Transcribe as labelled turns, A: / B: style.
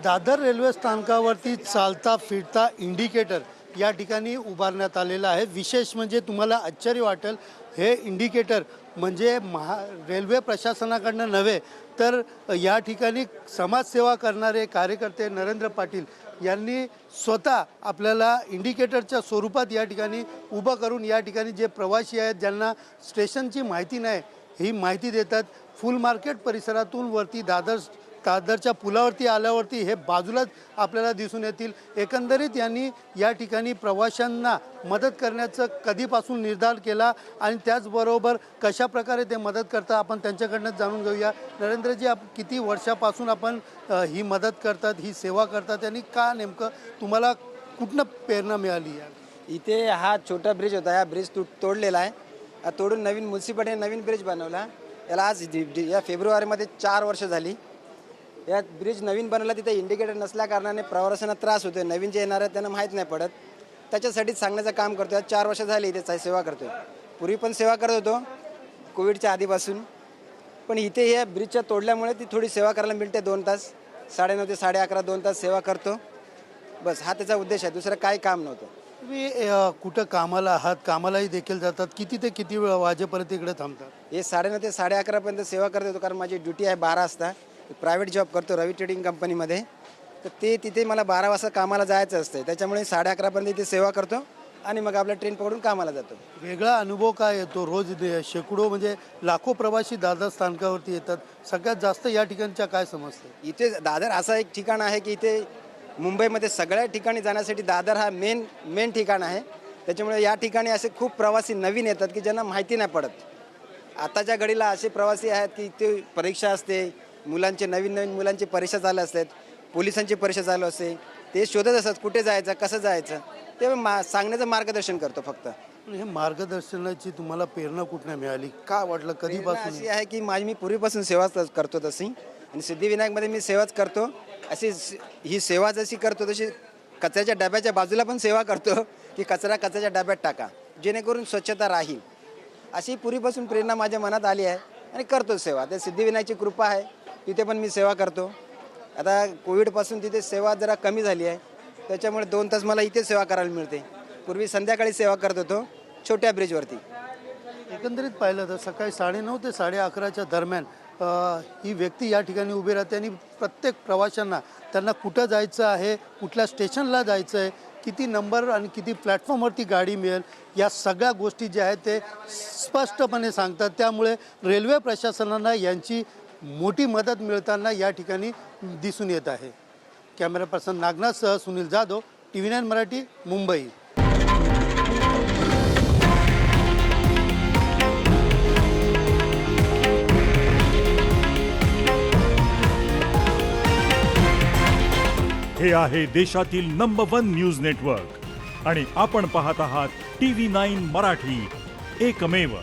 A: Dadar railway स्थानकावरती चालता फिरता indicator या ठिकाणी उभारण्यात आलेला आहे। विशेष म्हणजे तुम्हाला आश्चर्य वाटेल, हे इंडिकेटर म्हणजे रेल्वे प्रशासनाकडनं नव्हे तर या ठिकाणी समाजसेवा करणारे कार्यकर्ते नरेंद्र पाटील यांनी स्वतः आपल्याला इंडिकेटरच्या स्वरूपात या ठिकाणी उभं करून या ठिकाणी जे प्रवासी आहेत ज्यांना स्टेशनची माहिती नाही ही माहिती देतात। फुल मार्केट परिसरातून वरती दादरच्या पुलावरती आल्यावरती हे बाजूलाच आपल्याला दिसून येतील। एकंदरीत यांनी या ठिकाणी प्रवाशांना मदत करण्याचं कधीपासून निर्धार केला आणि त्याचबरोबर कशा प्रकारे ते मदत करतात आपण त्यांच्याकडनं जाणून घेऊया। नरेंद्रजी, किती वर्षापासून आपण ही मदत करतात, ही सेवा करतात आणि का नेमकं तुम्हाला कुठनं प्रेरणा मिळाली?
B: इथे हा छोटा ब्रिज होता, या ब्रिज तोडलेला आहे, तोडून नवीन म्युन्सिपाल्टीने नवीन ब्रिज बनवला। याला आज या फेब्रुवारीमध्ये 4 वर्ष झाली। या ब्रिज नवीन बनवला, तिथे इंडिकेटर नसल्या कारणाने प्रवाशांना त्रास होतो, नवीन जे येणार आहेत त्यांना माहीत नाही पडत, त्याच्यासाठीच सांगण्याचं काम करतो। आज 4 वर्ष झाली इथे सेवा करतो। पूर्वी पण सेवा करत होतो कोविडच्या आधीपासून, पण इथे या ब्रिजच्या तोडल्यामुळे ती थोडी सेवा करायला मिळते। 2 तास 9:30 ते 11:30 2 तास सेवा करतो, बस हा त्याचा उद्देश आहे, दुसरं काही काम नव्हतं।
A: तुम्ही कुठं कामाला आहात, कामालाही देखील जातात, किती ते किती वाजेपर्यंत इकडे थांबतात?
B: हे 9:30 ते 11:30 पर्यंत सेवा करत होतो, कारण माझी ड्युटी आहे 12 वाजता। प्रायव्हेट जॉब करतो रवी ट्रेडिंग कंपनीमध्ये, तर तिथे मला 12 वाजता कामाला जायचं असतं, त्याच्यामुळे 11:30 पर्यंत इथे सेवा करतो आणि मग आपला ट्रेन पकडून कामाला जातो।
A: वेगळा अनुभव काय येतो? रोज शेकडो म्हणजे लाखो प्रवासी दादर स्थानकावरती येतात, सगळ्यात जास्त या ठिकाणच्या काय समजतं?
B: इथे दादर असा एक ठिकाण आहे की इथे मुंबईमध्ये सगळ्या ठिकाणी जाण्यासाठी दादर हा मेन ठिकाण आहे, त्याच्यामुळे या ठिकाणी असे खूप प्रवासी नवीन येतात की ज्यांना माहिती नाही पडत। आताच्या घडीला असे प्रवासी आहेत की इथे परीक्षा असते, मुलांचे नवीन मुलांची परीक्षा चालू असतात, पोलिसांची परीक्षा चालू असते, ते शोधत असतात कुठे जायचं कसं जायचं, ते सांगण्याचं मार्गदर्शन करतो फक्त।
A: हे मार्गदर्शनाची तुम्हाला प्रेरणा कुठनं मिळाली? का वाटलं कधीपासून?
B: अशी आहे की मी पूर्वीपासून सेवाच करतो तशी, आणि सिद्धिविनायकमध्ये मी सेवाच करतो। अशी ही सेवा जशी करतो तशी कचऱ्याच्या डब्याच्या बाजूला पण सेवा करतो की कचऱ्याच्या डब्यात टाका, जेणेकरून स्वच्छता राहील। अशी पूर्वीपासून प्रेरणा माझ्या मनात आली आहे आणि करतो सेवा। ते सिद्धिविनायकची कृपा आहे, तिथे पण मी सेवा करतो। आता कोविडपासून तिथे सेवा जरा कमी झाली आहे, त्याच्यामुळे 2 तास मला इथे सेवा करायला मिळते। पूर्वी संध्याकाळी सेवा करत होतो छोट्या ब्रिजवरती।
A: एकंदरीत पाहिलं तर सकाळी 9:30 ते 11:30च्या दरम्यान ही व्यक्ती या ठिकाणी उभी राहते आणि प्रत्येक प्रवाशांना त्यांना कुठं जायचं आहे, कुठल्या स्टेशनला जायचं आहे, किती नंबर आणि किती प्लॅटफॉर्मवरती गाडी मिळेल, या सगळ्या गोष्टी ज्या आहेत ते स्पष्टपणे सांगतात। त्यामुळे रेल्वे प्रशासनाला यांची मोठी मदत मिळताना या ठिकाणी दिसून येत आहे। कॅमेरा पर्सन नागनाथसह सुनील जाधव, TV9 मराठी, मुंबई।
C: हे आहे देशातील नंबर 1 न्यूज नेटवर्क आणि आपण पाहत आहात TV9 मराठी, एकमेव।